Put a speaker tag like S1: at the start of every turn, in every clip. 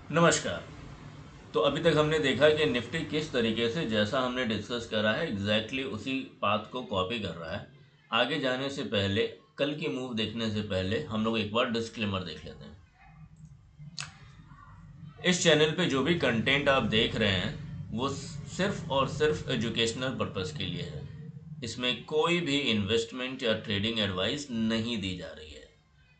S1: नमस्कार। तो अभी तक हमने देखा कि निफ्टी किस तरीके से जैसा हमने डिस्कस करा है एग्जैक्टली उसी पाथ को कॉपी कर रहा है। आगे जाने से पहले, कल की मूव देखने से पहले हम लोग एक बार डिस्क्लेमर देख लेते हैं। इस चैनल पे जो भी कंटेंट आप देख रहे हैं वो सिर्फ और सिर्फ एजुकेशनल पर्पस के लिए है। इसमें कोई भी इन्वेस्टमेंट या ट्रेडिंग एडवाइस नहीं दी जा रही है।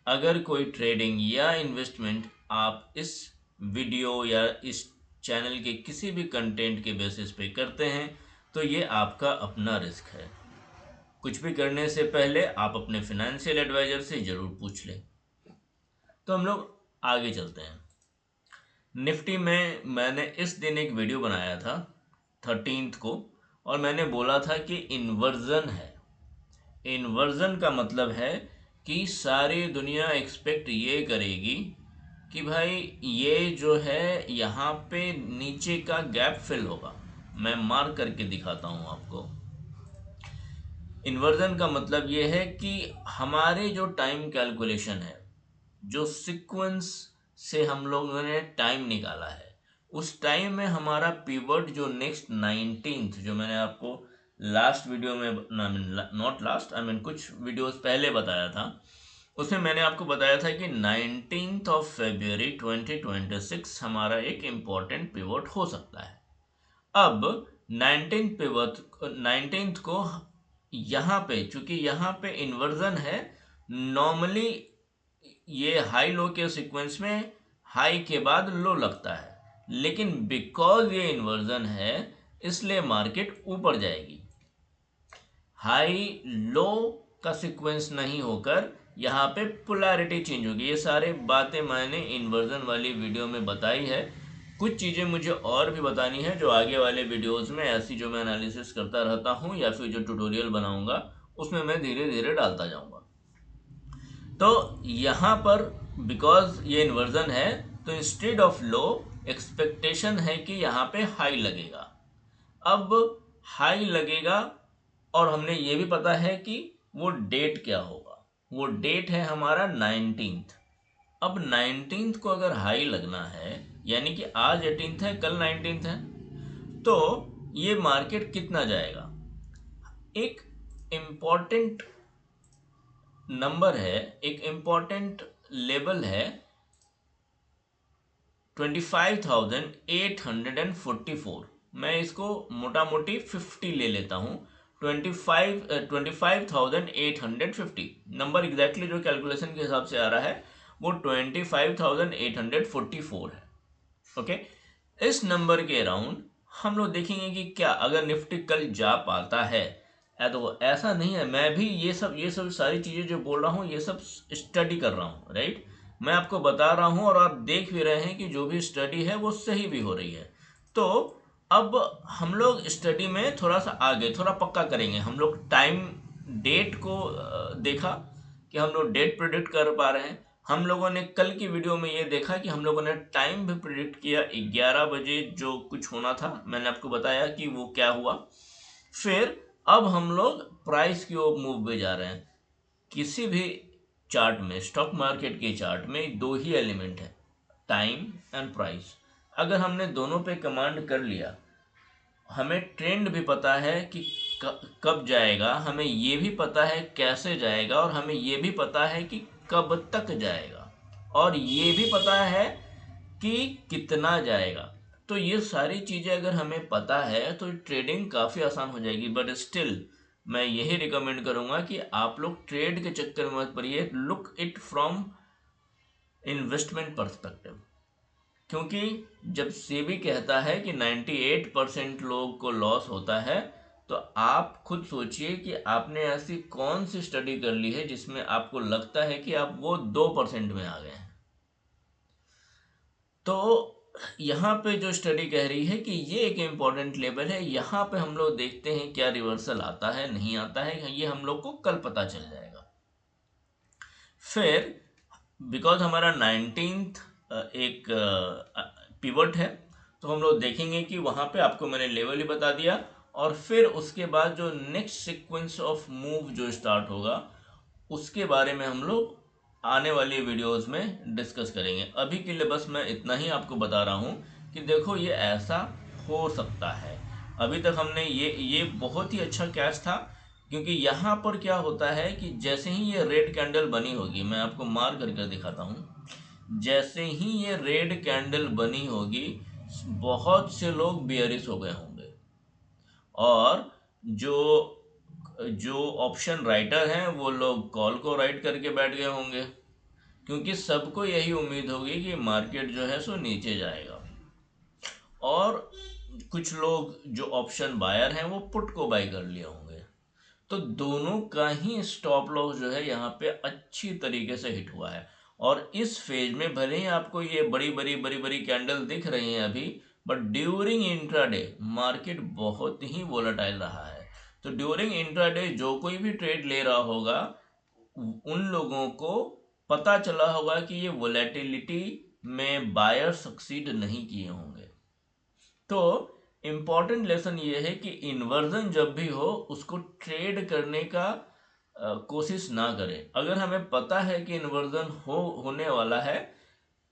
S1: अगर कोई ट्रेडिंग या इन्वेस्टमेंट आप इस वीडियो या इस चैनल के किसी भी कंटेंट के बेसिस पे करते हैं तो ये आपका अपना रिस्क है। कुछ भी करने से पहले आप अपने फिनेंशियल एडवाइजर से ज़रूर पूछ लें। तो हम लोग आगे चलते हैं। निफ्टी में मैंने इस दिन एक वीडियो बनाया था 13th को, और मैंने बोला था कि इन्वर्जन है। इन्वर्जन का मतलब है कि सारी दुनिया एक्सपेक्ट ये करेगी कि भाई ये जो है यहाँ पे नीचे का गैप फिल होगा। मैं मार्क करके दिखाता हूँ आपको। इन्वर्जन का मतलब ये है कि हमारे जो टाइम कैलकुलेशन है, जो सीक्वेंस से हम लोगों ने टाइम निकाला है, उस टाइम में हमारा पीवट जो नेक्स्ट 19th, जो मैंने आपको लास्ट वीडियो में, नॉट लास्ट, आई मीन कुछ वीडियोस पहले बताया था, उसमें मैंने आपको बताया था कि 19 February 2026 हमारा एक इम्पॉर्टेंट पिवट हो सकता है। अब 19th को यहाँ पे, चूंकि यहाँ पे इन्वर्जन है, नॉर्मली ये हाई लो के सीक्वेंस में हाई के बाद लो लगता है, लेकिन बिकॉज ये इन्वर्जन है इसलिए मार्केट ऊपर जाएगी। हाई लो का सीक्वेंस नहीं होकर यहाँ पे पोलैरिटी चेंज होगी। ये सारे बातें मैंने इन्वर्जन वाली वीडियो में बताई है। कुछ चीज़ें मुझे और भी बतानी है जो आगे वाले वीडियोस में, ऐसी जो मैं एनालिसिस करता रहता हूँ या फिर जो ट्यूटोरियल बनाऊंगा उसमें मैं धीरे धीरे डालता जाऊंगा। तो यहाँ पर बिकॉज ये इन्वर्जन है तो इंस्टेड ऑफ लो एक्सपेक्टेशन है कि यहाँ पे हाई लगेगा। अब हाई लगेगा और हमने ये भी पता है कि वो डेट क्या होगा। वो डेट है हमारा 19th। अब 19th को अगर हाई लगना है, यानी कि आज 18th है, कल 19th है, तो ये मार्केट कितना जाएगा। एक इम्पॉर्टेंट नंबर है, एक इम्पॉर्टेंट लेवल है 25,844। मैं इसको मोटा मोटी 50 ले लेता हूँ। 25,850 नंबर एग्जैक्टली जो कैलकुलेशन के हिसाब से आ रहा है वो 25,844 है। ओके, इस नंबर के अराउंड हम लोग देखेंगे कि क्या अगर निफ्टी कल जा पाता है। तो ऐसा नहीं है, मैं भी ये सब सारी चीज़ें जो बोल रहा हूँ ये सब स्टडी कर रहा हूँ, राइट। मैं आपको बता रहा हूँ और आप देख भी रहे हैं कि जो भी स्टडी है वो सही भी हो रही है। तो अब हम लोग स्टडी में थोड़ा सा आगे थोड़ा पक्का करेंगे। हम लोग टाइम डेट को देखा कि हम लोग डेट प्रिडिक्ट कर पा रहे हैं। हम लोगों ने कल की वीडियो में ये देखा कि हम लोगों ने टाइम भी प्रिडिक्ट किया, 11 बजे जो कुछ होना था मैंने आपको बताया कि वो क्या हुआ। फिर अब हम लोग प्राइस की ओर मूव पे जा रहे हैं। किसी भी चार्ट में, स्टॉक मार्केट के चार्ट में दो ही एलिमेंट है, टाइम एंड प्राइस। अगर हमने दोनों पे कमांड कर लिया, हमें ट्रेंड भी पता है कि कब जाएगा, हमें ये भी पता है कैसे जाएगा, और हमें ये भी पता है कि कब तक जाएगा, और ये भी पता है कि कितना जाएगा। तो ये सारी चीज़ें अगर हमें पता है तो ट्रेडिंग काफ़ी आसान हो जाएगी। बट स्टिल मैं यही रिकमेंड करूँगा कि आप लोग ट्रेड के चक्कर में मत पड़िए, look it from investment perspective. क्योंकि जब सेबी कहता है कि 98% लोग को लॉस होता है, तो आप खुद सोचिए कि आपने ऐसी कौन सी स्टडी कर ली है जिसमें आपको लगता है कि आप वो 2% में आ गए हैं। तो यहाँ पे जो स्टडी कह रही है कि ये एक इम्पॉर्टेंट लेवल है, यहाँ पे हम लोग देखते हैं क्या रिवर्सल आता है नहीं आता है, ये हम लोग को कल पता चल जाएगा। फिर बिकॉज हमारा 19th एक पिवट है, तो हम लोग देखेंगे कि वहाँ पे आपको मैंने लेवल ही बता दिया, और फिर उसके बाद जो नेक्स्ट सीक्वेंस ऑफ मूव जो स्टार्ट होगा उसके बारे में हम लोग आने वाली वीडियोस में डिस्कस करेंगे। अभी के लिए बस मैं इतना ही आपको बता रहा हूँ कि देखो ये ऐसा हो सकता है। अभी तक हमने ये बहुत ही अच्छा कैच था, क्योंकि यहाँ पर क्या होता है कि जैसे ही ये रेड कैंडल बनी होगी, मैं आपको मार करके दिखाता हूँ, जैसे ही ये रेड कैंडल बनी होगी बहुत से लोग बियरिश हो गए होंगे, और जो जो ऑप्शन राइटर हैं वो लोग कॉल को राइट करके बैठ गए होंगे, क्योंकि सबको यही उम्मीद होगी कि मार्केट जो है सो नीचे जाएगा। और कुछ लोग जो ऑप्शन बायर हैं वो पुट को बाय कर लिए होंगे। तो दोनों का ही स्टॉप लॉस जो है यहाँ पे अच्छी तरीके से हिट हुआ है। और इस फेज में भले ही आपको ये बड़ी बड़ी कैंडल दिख रही हैं अभी, बट ड्यूरिंग इंट्राडे मार्केट बहुत ही वोलेटाइल रहा है। तो ड्यूरिंग इंट्राडे जो कोई भी ट्रेड ले रहा होगा, उन लोगों को पता चला होगा कि ये वोलेटिलिटी में बायर सक्सीड नहीं किए होंगे। तो इम्पॉर्टेंट लेसन ये है कि इन्वर्जन जब भी हो उसको ट्रेड करने का कोशिश ना करें। अगर हमें पता है कि इन्वर्जन होने वाला है,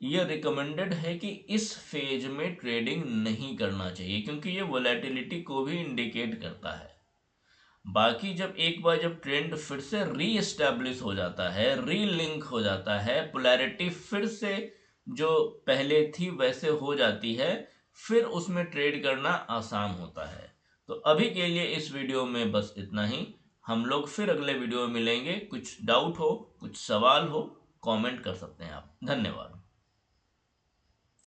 S1: ये रिकमेंडेड है कि इस फेज में ट्रेडिंग नहीं करना चाहिए, क्योंकि ये वोलेटिलिटी को भी इंडिकेट करता है। बाकी जब एक बार जब ट्रेंड फिर से री एस्टेब्लिश हो जाता है, रीलिंक हो जाता है, पोलैरिटी फिर से जो पहले थी वैसे हो जाती है, फिर उसमें ट्रेड करना आसान होता है। तो अभी के लिए इस वीडियो में बस इतना ही। हम लोग फिर अगले वीडियो में मिलेंगे। कुछ डाउट हो, कुछ सवाल हो, कमेंट कर सकते हैं आप। धन्यवाद।